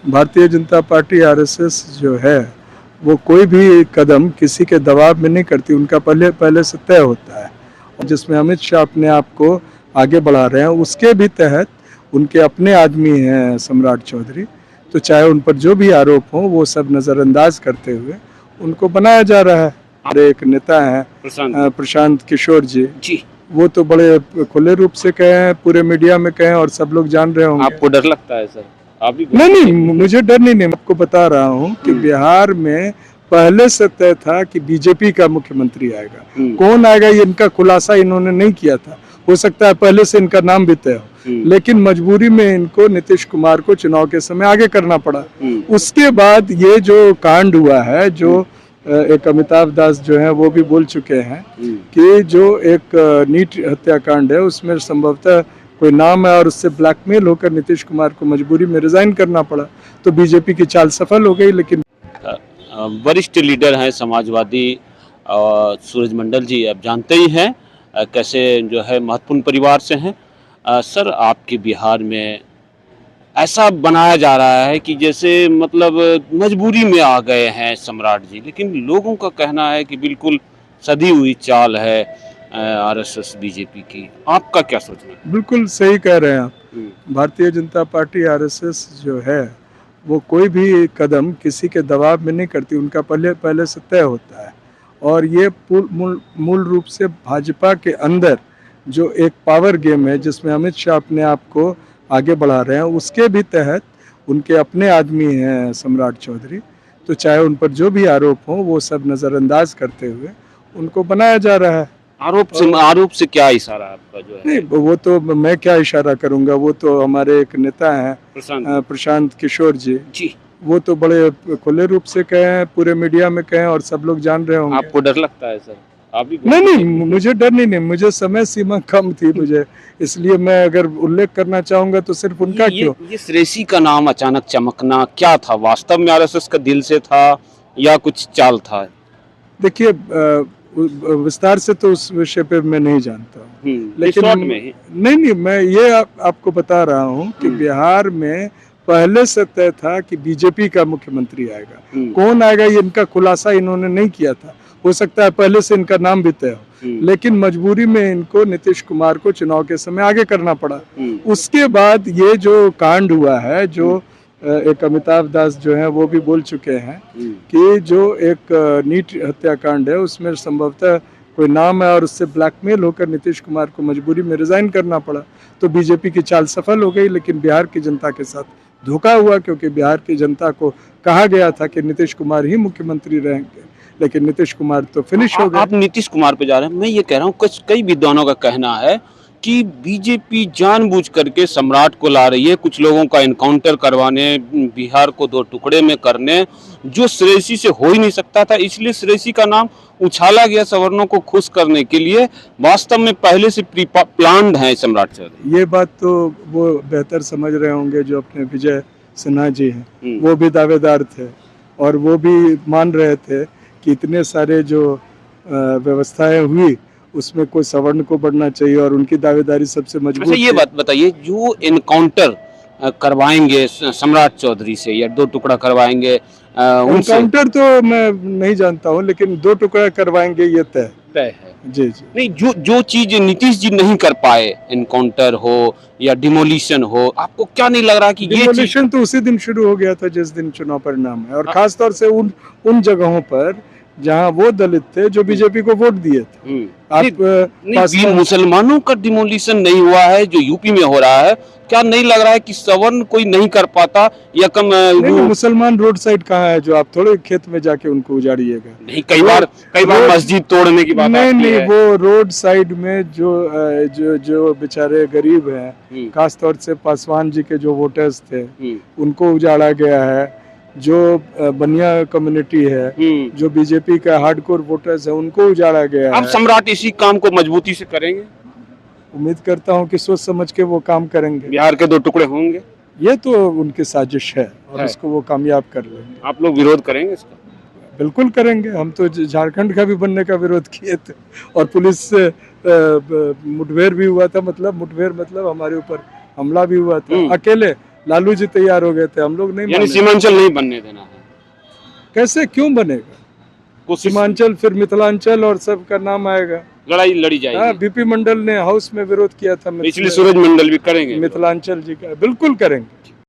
Bharatiya Janata party RSS जो है वो कोई भी कदम किसी के दबाव में नहीं करती, उनका पहले से तय होता है। और जिसमें अमित शाह अपने आप को आगे बढ़ा रहे हैं, उसके भी तहत उनके अपने आदमी हैं सम्राट चौधरी, तो चाहे उन पर जो भी आरोप हो वो सब नज़रअंदाज करते हुए उनको बनाया जा रहा है। हमारे एक नेता हैं प्रशांत किशोर जी, वो तो बड़े खुले रूप से कहे हैं, पूरे मीडिया में कहे और सब लोग जान रहे होंगे। आपको डर लगता है सर? आप भी नहीं, मुझे डर नहीं, मैं आपको बता रहा हूँ कि बिहार में पहले से तय था कि बीजेपी का मुख्यमंत्री आएगा। कौन आएगा ये इनका खुलासा इन्होंने नहीं किया था, हो सकता है पहले से इनका नाम भी तय हो, लेकिन मजबूरी में इनको नीतीश कुमार को चुनाव के समय आगे करना पड़ा। उसके बाद ये जो कांड हुआ है, जो एक अमिताभ दास जो है वो भी बोल चुके हैं कि जो एक नीट हत्याकांड है उसमें संभवतः कोई नाम है और उससे ब्लैकमेल होकर नीतीश कुमार को मजबूरी में रिजाइन करना पड़ा, तो बीजेपी की चाल सफल हो गई। लेकिन वरिष्ठ लीडर हैं समाजवादी सूरज मंडल जी, आप जानते ही हैं कैसे जो है महत्वपूर्ण परिवार से हैं। सर, आपके बिहार में ऐसा बनाया जा रहा है कि जैसे मतलब मजबूरी में आ गए हैं सम्राट जी, लेकिन लोगों का कहना है कि बिल्कुल सधी हुई चाल है आरएसएस बीजेपी की। आपका क्या सोचना है? बिल्कुल सही कह रहे हैं आप। भारतीय जनता पार्टी आरएसएस जो है वो कोई भी कदम किसी के दबाव में नहीं करती, उनका पहले से तय होता है। और ये मूल रूप से भाजपा के अंदर जो एक पावर गेम है जिसमें अमित शाह अपने आप को आगे बढ़ा रहे हैं, उसके भी तहत उनके अपने आदमी हैं सम्राट चौधरी, तो चाहे उन पर जो भी आरोप हो वो सब नज़रअंदाज करते हुए उनको बनाया जा रहा है। आरोप से क्या इशारा आपका जो है? नहीं, वो तो मैं क्या इशारा करूंगा, वो तो हमारे एक नेता हैं प्रशांत किशोर जी, वो तो बड़े खुले रूप से कहे हैं, पूरे मीडिया में कहे और सब लोग जान रहे होंगे। आपको डर लगता है सर? आप भी नहीं, मुझे डर नहीं, मुझे समय सीमा कम थी मुझे, इसलिए मैं अगर उल्लेख करना चाहूंगा तो सिर्फ उनका क्यों। ये श्रेयसी का नाम अचानक चमकना क्या था? वास्तव में आरएसएस का दिल से था या कुछ चाल था? देखिए, विस्तार से तो उस विषय पे मैं नहीं जानता हूँ, लेकिन नहीं, मैं ये आपको बता रहा हूँ कि बिहार में पहले से तय था कि बीजेपी का मुख्यमंत्री आएगा। कौन आएगा ये इनका खुलासा इन्होंने नहीं किया था, हो सकता है पहले से इनका नाम भी तय हो, लेकिन मजबूरी में इनको नीतीश कुमार को चुनाव के समय आगे करना पड़ा। उसके बाद ये जो कांड हुआ है, जो एक अमिताभ दास जो है वो भी बोल चुके हैं कि जो एक नीट हत्याकांड है उसमें संभवतः कोई नाम है और उससे ब्लैकमेल होकर नीतीश कुमार को मजबूरी में रिजाइन करना पड़ा, तो बीजेपी की चाल सफल हो गई। लेकिन बिहार की जनता के साथ धोखा हुआ, क्योंकि बिहार की जनता को कहा गया था कि नीतीश कुमार ही मुख्यमंत्री रहेंगे, लेकिन नीतीश कुमार तो फिनिश हो गए। आप नीतीश कुमार पे जा रहे हैं, मैं ये कह रहा हूँ कई विद्वानों का कहना है कि बीजेपी जानबूझ करके सम्राट को ला रही है, कुछ लोगों का एनकाउंटर करवाने, बिहार को दो टुकड़े में करने, जो श्रेयसी से हो ही नहीं सकता था, इसलिए श्रेयसी का नाम उछाला गया सवर्णों को खुश करने के लिए। वास्तव में पहले से प्लान्ड है सम्राट चौधरी। ये बात तो वो बेहतर समझ रहे होंगे, जो अपने विजय सिन्हा जी हैं वो भी दावेदार थे और वो भी मान रहे थे कि इतने सारे जो व्यवस्थाएं हुई उसमें कोई सवर्ण को बढ़ना चाहिए और उनकी दावेदारी सबसे मजबूत। अच्छा, ये बात बताइए, जो एनकाउंटर करवाएंगे सम्राट चौधरी से या दो टुकड़ा करवाएंगे एनकाउंटर तो मैं नहीं जानता हूँ, लेकिन दो टुकड़ा करवाएंगे ये तय है। जी। नहीं, जो चीज नीतीश जी नहीं कर पाए, एनकाउंटर हो या डिमोलिशन हो, आपको क्या नहीं लग रहा कि डिमोलिशन तो उसी दिन शुरू हो गया था जिस दिन चुनाव परिणाम है, और खास तौर से उन जगहों पर जहां वो दलित थे जो बीजेपी को वोट दिए थे। आप मुसलमानों का डिमोलिशन नहीं हुआ है जो यूपी में हो रहा है, क्या नहीं लग रहा है कि सवर्ण कोई नहीं कर पाता या कम? मुसलमान रोड साइड कहाँ है जो आप थोड़े खेत में जाके उनको उजाड़िएगा? नहीं, कई बार मस्जिद तोड़ने की बात नहीं, वो रोड साइड में जो बेचारे गरीब हैं, खास तौर से पासवान जी के जो वोटर्स थे उनको उजाड़ा गया है। जो बनिया कम्युनिटी है, जो बीजेपी का हार्डकोर वोटर्स है, उनको उजाड़ा गया है। अब सम्राट इसी काम को मजबूती से करेंगे? उम्मीद करता हूं कि सोच समझ के वो काम करेंगे। बिहार के दो टुकड़े होंगे, ये तो उनकी साजिश है और इसको वो कामयाब कर लेंगे। आप लोग विरोध करेंगे इसका? बिल्कुल करेंगे, हम तो झारखंड का भी बनने का विरोध किए थे और पुलिस से मुठभेड़ भी हुआ था, मतलब मुठभेड़ मतलब हमारे ऊपर हमला भी हुआ था अकेले, लालू जी तैयार हो गए थे, हम लोग नहीं यानी माने। सीमांचल नहीं बनने देना है। कैसे, क्यों बनेगा? कोशिश सीमांचल फिर मिथिलांचल और सबका नाम आएगा। लड़ाई लड़ी हाँ, जाएगी। बीपी मंडल ने हाउस में विरोध किया था इसलिए सूरज मंडल भी करेंगे विरोध। मिथिलांचल जी का, बिल्कुल करेंगे।